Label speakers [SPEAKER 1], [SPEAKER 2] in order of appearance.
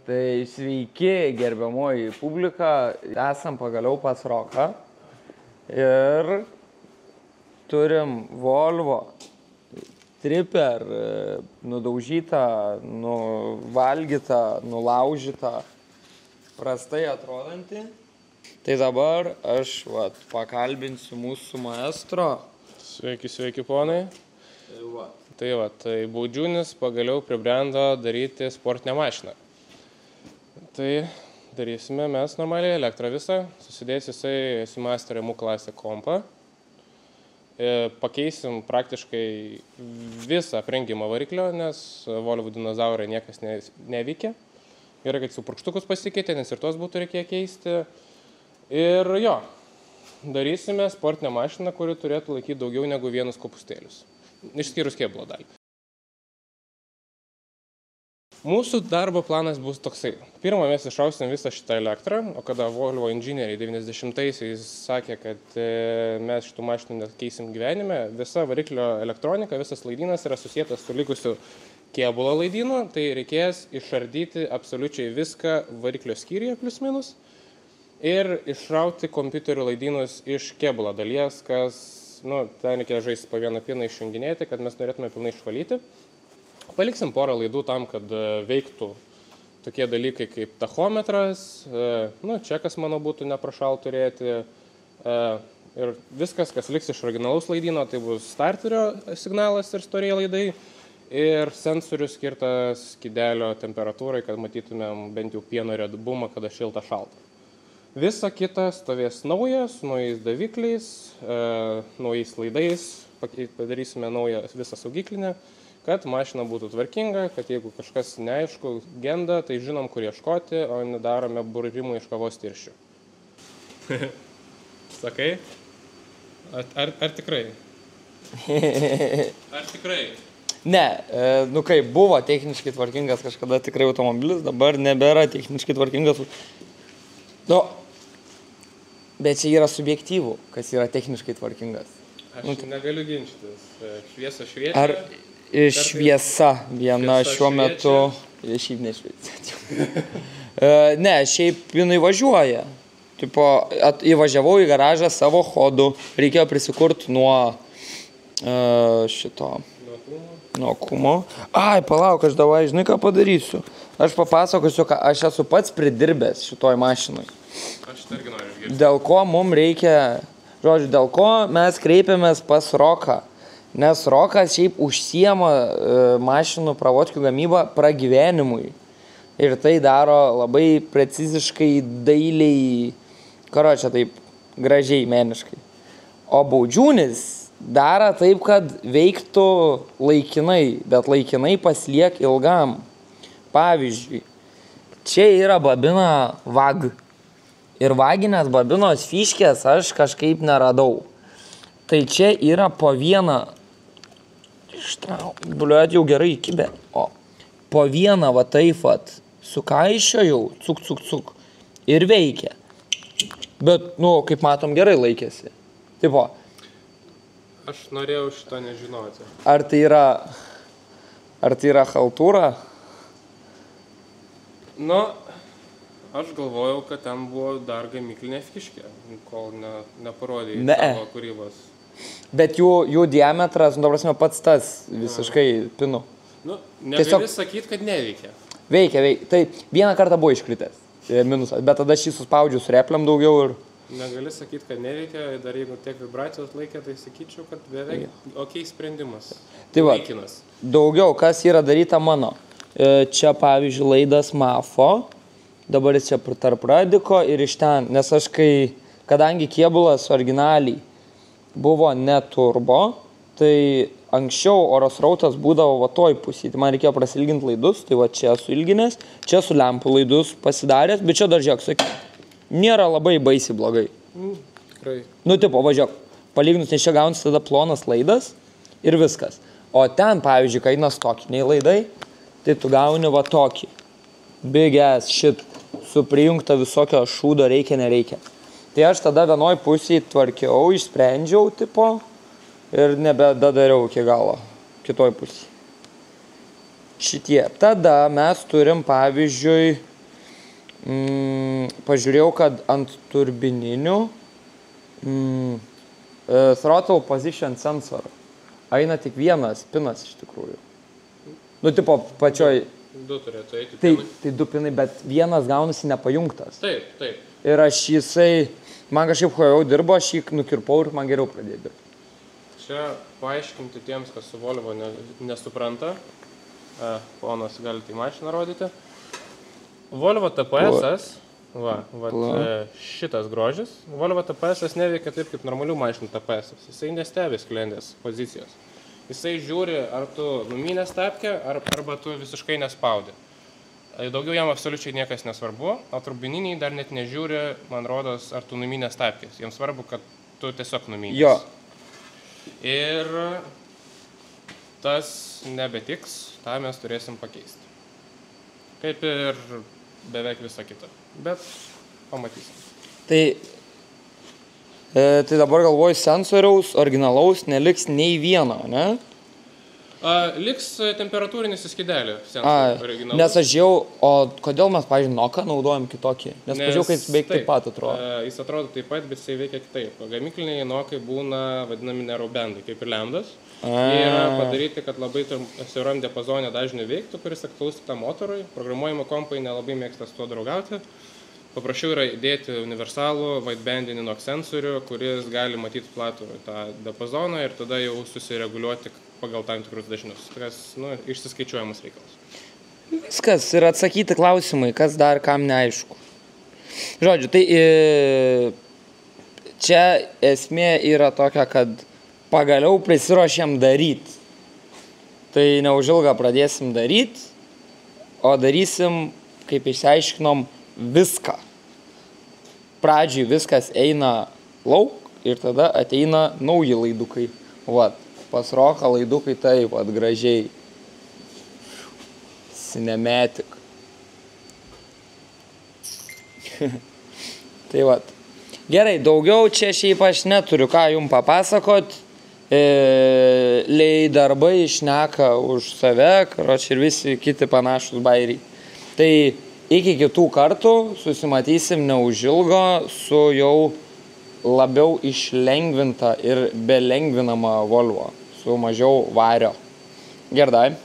[SPEAKER 1] Tai sveiki, gerbiamoji publika, esam pagaliau pas Roką ir turim Volvo Tripper, nudaužytą, nuvalgytą, nulaužytą, prastai atrodantį. Tai dabar aš pakalbinsiu mūsų maestro.
[SPEAKER 2] Sveiki, ponai. Tai Baudžiūnis pagaliau pribrendo daryti sportinę mašiną. Tai darysime mes normaliai elektrą visą, susidės jisai su Master M klasė kompą. Pakeisim praktiškai visą aprengimą variklio, nes Volvo dinozaurai niekas neveikia. Gerai, kad su purkštukus pasikeitė, nes ir tos būtų reikėję keisti. Ir jo, darysime sportinę mašiną, kuri turėtų laikyti daugiau negu vienus kopustėlius. Išskyrus kėbulo dalį. Mūsų darbo planas bus toksai. Pirmą mes išrausim visą šitą elektrą, o kada Volvo inžinieriai 90-aisiais sakė, kad mes šitų mašinų nekeisim gyvenime, visa variklio elektronika, visas laidynas yra susietas su likusiu kėbulo laidynu, tai reikės išardyti absoliučiai viską variklio skyriuje plius minus ir išrauti kompiuterių laidynus iš kėbulo dalies, kas, ten reikia žaisti po vieną piną išjunginėti, kad mes norėtume pilnai išvalyti. Paliksim porą laidų tam, kad veiktų tokie dalykai kaip tachometras, čekas, manau, būtų neprašal turėti. Ir viskas, kas liks iš originalaus laidyno, tai bus starterio signalas ir storieji laidai ir sensorius skirtas skydelio temperatūrai, kad matytumėm bent jau pieno riebumą, kada šilta šalta. Visa kita stovės nauja, su naujais davikliais, naujais laidais, padarysime naują visą saugiklinę, kad mašina būtų tvarkinga, kad jeigu kažkas neaišku, genda, tai žinom, kur ieškoti, o nedarome būrimų iš kavos tirščių. Sakai? Ar tikrai? Ar tikrai?
[SPEAKER 1] Ne, kaip buvo techniškai tvarkingas kažkada tikrai automobilis, dabar nebėra techniškai tvarkingas. Bet čia yra subjektyvų, kas yra techniškai tvarkingas.
[SPEAKER 2] Aš negaliu ginčytis. Šviesa šviečia.
[SPEAKER 1] Šviesa viena šiuo metu. Šiaip nešviečia. Ne, šiaip jinai važiuoja. Įvažiavau į garažą savo chodu. Reikėjo prisikurti nuo šito. Nuo kumo. Ai, palauk, aš davai, žinai, ką padarysiu. Aš papasakosiu, ką aš esu pats pridirbęs šitoj mašinai.
[SPEAKER 2] Aš tai irgi noriu išgirsti.
[SPEAKER 1] Dėl ko mums reikia, dėl ko mes kreipiamės pas Roką. Nes Rokas šiaip užsiema mašinų pravodkių gamybą pragyvenimui. Ir tai daro labai preciziškai, dailiai, taip, gražiai, meniškai. O Baudžiūnis daro taip, kad veiktų laikinai, bet laikinai pasliek ilgam. Pavyzdžiui, čia yra babina VAG. Ir vaginės babinos fiškės aš kažkaip neradau. Tai čia yra po vieną, jau gerai įkibė, po vieną sukaiščiojau, cuk, ir veikia. Bet, kaip matom, gerai laikėsi. Tipo.
[SPEAKER 2] Aš norėjau šito nežinoti.
[SPEAKER 1] Ar tai yra chaltūra?
[SPEAKER 2] Aš galvojau, kad ten buvo dar gamyklinė fiškė, kol neparodė savo kūrybos.
[SPEAKER 1] Bet jų diametras, pats tas visiškai pinu.
[SPEAKER 2] Negali sakyti, kad neveikia.
[SPEAKER 1] Veikia. Tai vieną kartą buvo iškritęs minusas, bet tada šį suspaudžiu su repliam daugiau ir...
[SPEAKER 2] Negali sakyti, kad neveikia, dar jeigu tiek vibracijos laikė, tai sakyčiau, kad beveik okei sprendimas.
[SPEAKER 1] Tai va, daugiau, kas yra daryta mano. Čia, pavyzdžiui, laidas MAFO, dabar jis čia tarp radiko ir iš ten, nes aš kadangi kėbulas originaliai buvo ne turbo, tai anksčiau oro srautas būdavo toj pusėje, tai man reikėjo prasilginti laidus, tai čia esu ilginęs, čia su lempų laidus pasidaręs, bet čia dar žiūrėk, nėra labai baisiai blogai.
[SPEAKER 2] Tikrai.
[SPEAKER 1] Važiuok, palyginus, nes čia gaunasi tada plonas laidas ir viskas. O ten, pavyzdžiui, kai eina stokiniai laidai, tai tu gauni tokį. Big ass shit, su prijungta visokio šūdo reikia, nereikia. Tai aš tada vienoj pusėje tvarkiau, išsprendžiau, ir nebedadariau iki galo, kitoj pusėje. Šitie. Tada mes turim, pavyzdžiui, Pažiūrėjau, kad ant turbininių throttle position sensor eina tik vienas pinas iš tikrųjų. Nu, tipo, pačioj...
[SPEAKER 2] Du turėtų eiti
[SPEAKER 1] pinai. Tai du pinai, bet vienas gaunasi nepajungtas.
[SPEAKER 2] Taip.
[SPEAKER 1] Ir aš man kažkaip jau dirbo, aš jį nukirpau ir man geriau pradėjo dirbti.
[SPEAKER 2] Čia paaiškinti tiems, kas su Volvo nesupranta. Ponas, galite į mašiną rodyti. Volvo TPS-as, šitas grožis, Volvo TPS-as neveikia taip kaip normalių mašinų TPS-as. Jisai nestebi sklendės pozicijos. Jisai žiūri, ar tu numynė stapkę, arba tu visiškai nespaudi. Daugiau jam absoliučiai niekas nesvarbu, o turbininiai dar net nežiūri, man rodos, ar tu numynė stapkės. Jiems svarbu, kad tu tiesiog numynės.
[SPEAKER 1] Jo.
[SPEAKER 2] Ir tas nebetiks, tą mes turėsim pakeisti. Kaip ir beveik visą kitą. Bet pamatysim.
[SPEAKER 1] Tai dabar galvoju, sensoriaus originalaus neliks nei vieno, ne?
[SPEAKER 2] Liks temperatūrinis skydelė sensoriaus originalaus.
[SPEAKER 1] Nes aš žiau, o kodėl mes, pavyzdžiui, Noką naudojam kitokį? Nes pažiūrėjau, kad jis beveik taip pat atrodo.
[SPEAKER 2] Jis atrodo taip pat, bet jisai veikia kitaip. Gamikliniai Nokai būna vadinami neurobendai, kaip ir lambdas. Jie yra padaryti, kad labai siauram diapazone dažnių veiktų, kuris aktualus tam motorui. Programuojimo kompai nelabai mėgsta su tuo draugauti. Paprašiau yra įdėti universalų widebandinį NOK sensorių, kuris gali matyti platų tą diapazoną ir tada jau susireguliuoti pagal tam tikrus dažnius. Tas, išsiskaičiuojamas reikalas.
[SPEAKER 1] Viskas ir atsakyti klausimai, kas dar kam neaišku. Žodžiu, tai čia esmė yra tokia, kad pagaliau prisiruošėm daryti. Tai neužilgą pradėsim daryti, o darysim, kaip išsiaiškinom, viską. Pradžiui viskas eina lauk ir tada ateina nauji laidukai. Pas Roką laidukai taip, gražiai. Cinematic. Tai Gerai, daugiau čia šiaip aš neturiu ką jums papasakot. Darbai šneka už save, karoči ir visi kiti panašus bairiai. Tai iki kitų kartų susimatysim neužilgo su jau labiau išlengvinta ir belengvinama Volvo, su mažiau vario. Gerdai.